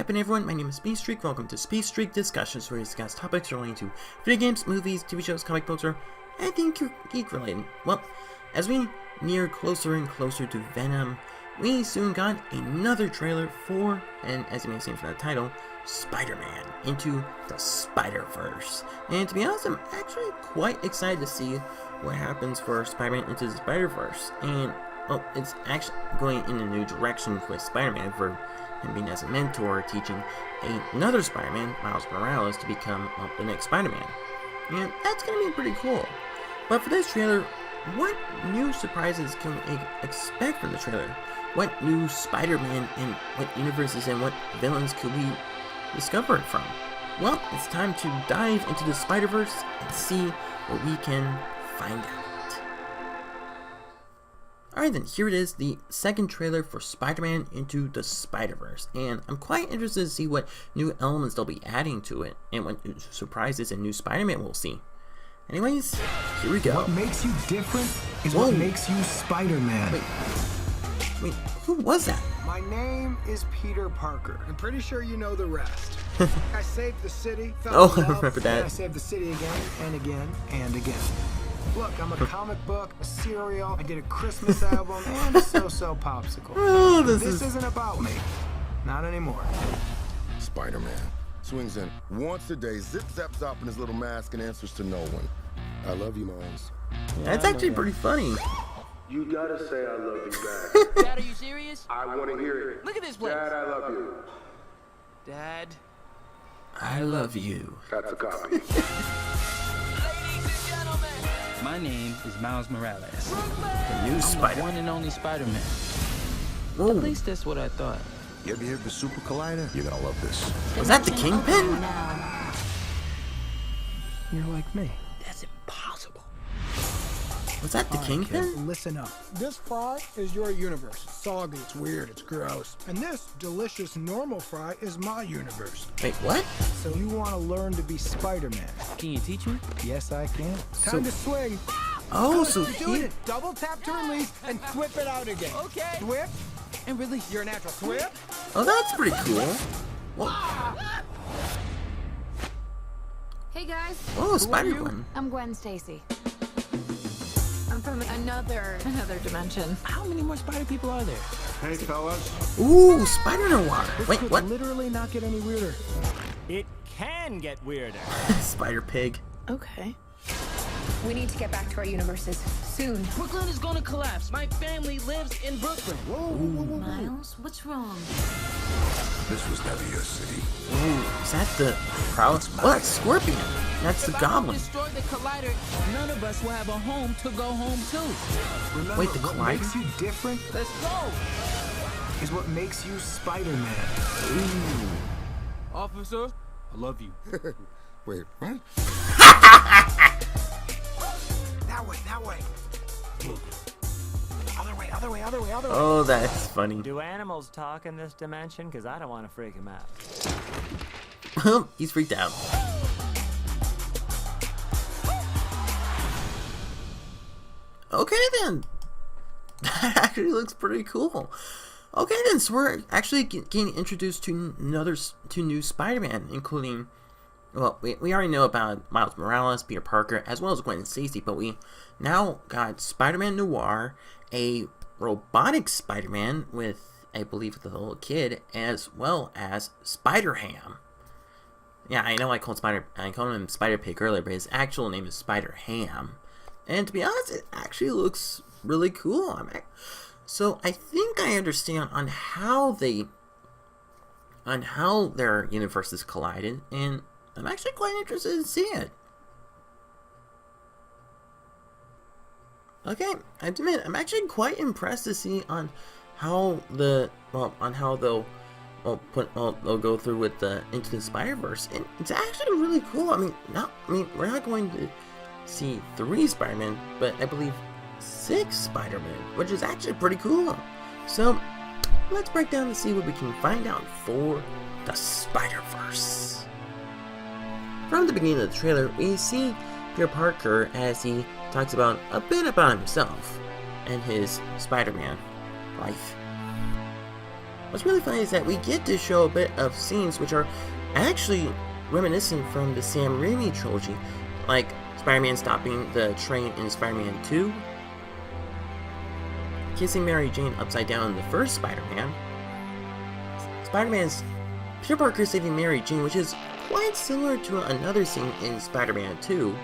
happening, everyone? My name is Speedstreak. Welcome to Speedstreak Discussions, where we discuss topics relating to video games, movies, TV shows, comic books, or anything geek related. Well, as we near closer and closer to Venom, we soon got another trailer for, and as you may have seen from the title, Spider-Man Into the Spiderverse. And to be honest, I'm actually quite excited to see what happens for Spider-Man Into the Spiderverse. And well, it's actually going in a new direction with Spider-Man, for him being as a mentor, teaching another Spider-Man, Miles Morales, to become the next Spider-Man. And that's going to be pretty cool. But for this trailer, what new surprises can we expect from the trailer? What new Spider-Man and what universes and what villains could we discover it from? Well, it's time to dive into the Spider-Verse and see what we can find out. Alright then, here it is, the second trailer for Spider-Man Into the Spiderverse, and I'm quite interested to see what new elements they'll be adding to it, and what surprises and new Spider-Man we'll see. Anyways, here we go. What makes you different is what makes you Spider-Man. Wait, who was that? My name is Peter Parker. I'm pretty sure you know the rest. I saved the city, I remember that. I saved the city again and again and again. Look, I'm a comic book, a cereal, I did a Christmas album, and a so-so popsicle. Oh, this isn't about me. Not anymore. Spider-Man swings in once a day, zip-zaps up in his little mask and answers to no one. I love you, Miles. Yeah, that's actually pretty funny. You gotta say I love you back. Dad, are you serious? I wanna hear it. Look at this place. Dad, I love you. Dad. I love you. That's a copy. My name is Miles Morales. The new I'm Spider. the one and only Spider-Man. Whoa. At least that's what I thought. You ever hear of the Super Collider? You're gonna love this. Was that the Kingpin? You're like me. That's impossible. Was that the Kingpin? Listen up. This fry is your universe. It's soggy, it's weird, it's gross. And this delicious normal fry is my universe. Wait, what? So you want to learn to be Spider-Man? Can you teach me? Yes, I can. So- Time to swing. Oh, so You're doing he... it. Double tap to release and whip it out again. Okay. Whip. And release. You're a natural. Whip. Oh, that's pretty cool. Whoa, Hey guys, oh, Spider-Gwen. I'm Gwen Stacy. I'm from another dimension. How many more spider people are there? Hey, fellas. Ooh, Spider-Noir. This Wait, could what? literally not get any weirder. It can get weirder. Spider-Pig. Okay. We need to get back to our universes soon. Brooklyn is gonna collapse. My family lives in Brooklyn. Miles, what's wrong? This was never your city. Ooh, is that the Prowess? Oh, that's Scorpion. That's the If I don't Goblin. destroy the collider, none of us will have a home to go home to. Remember, Wait, the what Collider? makes you different Let's go. is what makes you Spider-Man. Officer, I love you. Wait, what? That way. Other way, other way, other way, other way. Oh, that's funny. Do animals talk in this dimension? Because I don't want to freak him out. He's freaked out. Okay then. That actually looks pretty cool. Okay then, so we're actually getting introduced to new Spider-Man, including, well, we already know about Miles Morales, Peter Parker, as well as Gwen Stacy, but we now got Spider-Man Noir, a robotic Spider-Man with, I believe, the little kid, as well as Spider-Ham. Yeah, I know I called him Spider-Pig earlier, but his actual name is Spider-Ham. And to be honest, it actually looks really cool. So I think I understand on how their universes collided, and I'm actually quite interested in seeing it. Okay, I admit I'm actually quite impressed to see on how they'll go through with the Into the Spider-Verse, and it's actually really cool. We're not going to see 3 Spider-Man, but I believe 6 Spider-Man, which is actually pretty cool. So let's break down to see what we can find out for the Spider-Verse. From the beginning of the trailer, we see Peter Parker as he talks about a bit about himself and his Spider-Man life. What's really funny is that we get to show a bit of scenes which are actually reminiscent from the Sam Raimi trilogy, like Spider-Man stopping the train in Spider-Man 2, kissing Mary Jane upside down in the first Spider-Man, Spider-Man's Peter Parker saving Mary Jane, which is quite similar to another scene in Spider-Man 2.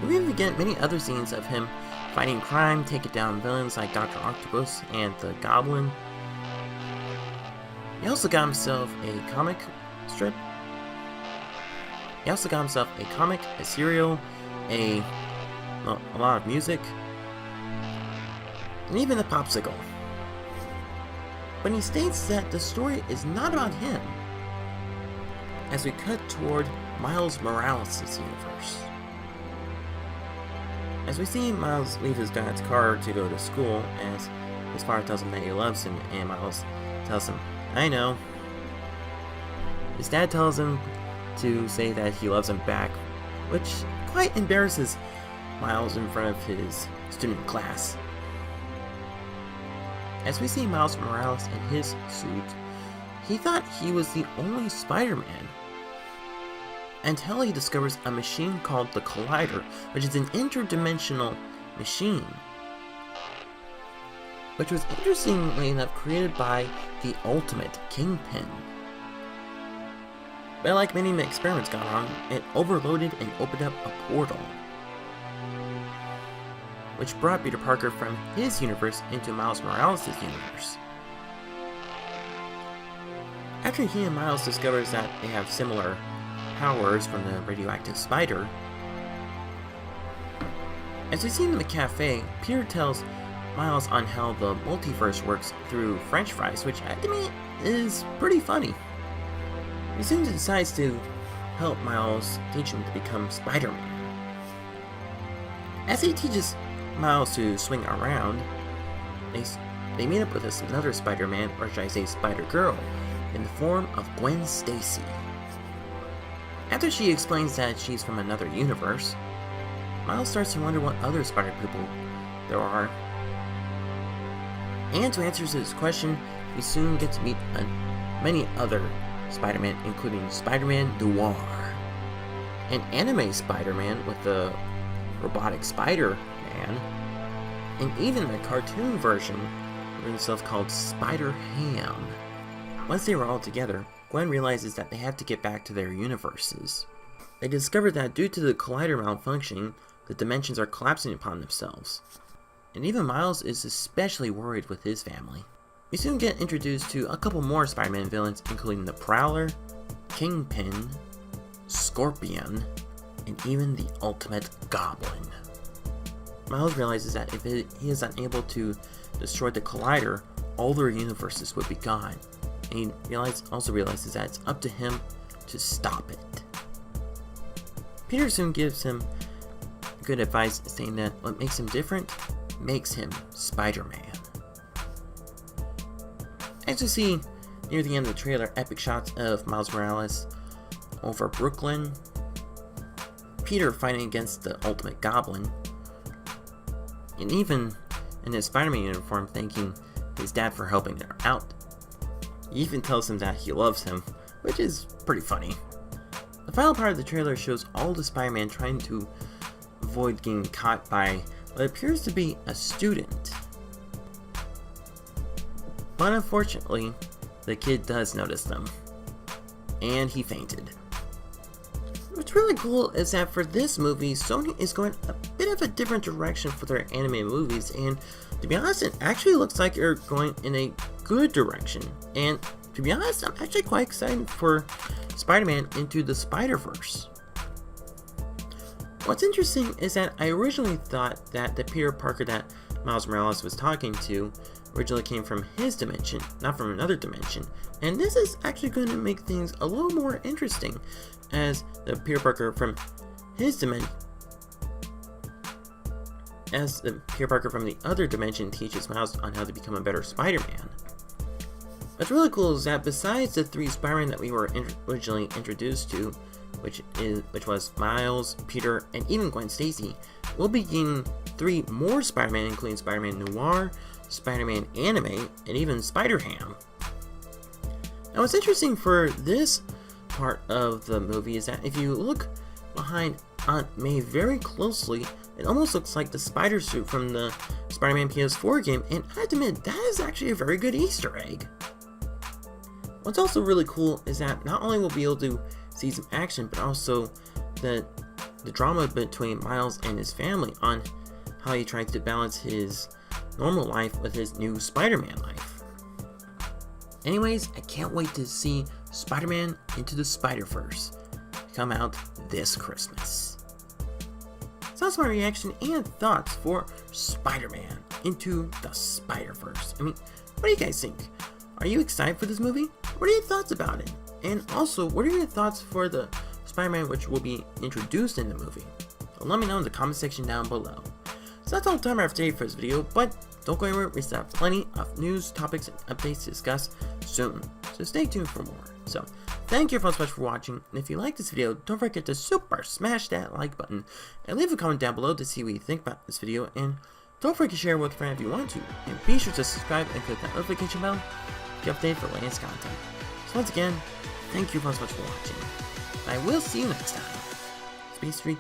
We even get many other scenes of him fighting crime, taking down villains like Dr. Octopus and the Goblin. He also got himself a comic strip. He also got himself a comic, a cereal, a lot of music, and even a popsicle. But he states that the story is not about him, as we cut toward Miles Morales' universe. As we see Miles leave his dad's car to go to school, as his father tells him that he loves him, and Miles tells him, "I know." His dad tells him to say that he loves him back, which quite embarrasses Miles in front of his student class. As we see Miles Morales in his suit, he thought he was the only Spider-Man, until he discovers a machine called the Collider, which is an interdimensional machine, which was interestingly enough created by the Ultimate Kingpin. But like many experiments gone wrong, it overloaded and opened up a portal, which brought Peter Parker from his universe into Miles Morales' universe. After he and Miles discovers that they have similar powers from the radioactive spider, as we see in the cafe, Peter tells Miles on how the multiverse works through French fries, which to me is pretty funny. He soon decides to help Miles, teach him to become Spider-Man. As he teaches Miles to swing around, they meet up with another Spider-Man, or should I say Spider-Girl, in the form of Gwen Stacy. After she explains that she's from another universe, Miles starts to wonder what other Spider people there are. And to answer his question, we soon get to meet many other Spider-Man, including Spider-Man Noir, an anime Spider-Man with the robotic Spider-Man, and even a cartoon version of himself called Spider-Ham. Once they were all together, Gwen realizes that they have to get back to their universes. They discover that due to the collider malfunctioning, the dimensions are collapsing upon themselves. And even Miles is especially worried with his family. We soon get introduced to a couple more Spider-Man villains, including the Prowler, Kingpin, Scorpion, and even the Ultimate Goblin. Miles realizes that if he is unable to destroy the collider, all their universes would be gone. And he also realizes that it's up to him to stop it. Peter soon gives him good advice, saying that what makes him different makes him Spider-Man. As we see near the end of the trailer, epic shots of Miles Morales over Brooklyn, Peter fighting against the Ultimate Goblin, and even in his Spider-Man uniform thanking his dad for helping her out. He even tells him that he loves him, which is pretty funny. The final part of the trailer shows all the Spider-Man trying to avoid getting caught by what appears to be a student. But unfortunately, the kid does notice them, and he fainted. What's really cool is that for this movie, Sony is going a bit of a different direction for their anime movies, and to be honest, it actually looks like they're going in a good direction. And to be honest, I'm actually quite excited for Spider-Man Into the Spiderverse. What's interesting is that I originally thought that the Peter Parker that Miles Morales was talking to originally came from his dimension, not from another dimension. And this is actually going to make things a little more interesting, as the Peter Parker from his dimension, as the Peter Parker from the other dimension teaches Miles on how to become a better Spider-Man. What's really cool is that besides the three Spider-Man that we were originally introduced to, which was Miles, Peter, and even Gwen Stacy, we'll be getting three more Spider-Man, including Spider-Man Noir, Spider-Man anime, and even Spider-Ham. Now what's interesting for this part of the movie is that if you look behind Aunt May very closely, it almost looks like the spider suit from the Spider-Man PS4 game, and I have to admit, that is actually a very good Easter egg. What's also really cool is that not only we'll be able to see some action, but also the drama between Miles and his family on how he tries to balance his normal life with his new Spider-Man life. Anyways, I can't wait to see Spider-Man Into the Spiderverse come out this Christmas. So that's my reaction and thoughts for Spider-Man Into the Spiderverse. I mean, what do you guys think? Are you excited for this movie? What are your thoughts about it? And also, what are your thoughts for the Spider-Man which will be introduced in the movie? Well, let me know in the comment section down below. So that's all the time I have today for this video, but don't go anywhere, we still have plenty of news, topics, and updates to discuss soon. So stay tuned for more. So, thank you so much for watching, and if you like this video, don't forget to super smash that like button, and leave a comment down below to see what you think about this video, and don't forget to share with a friend if you want to, and be sure to subscribe and click that notification bell to get updated for latest content. So once again, thank you so much for watching. I will see you next time. Speedstreak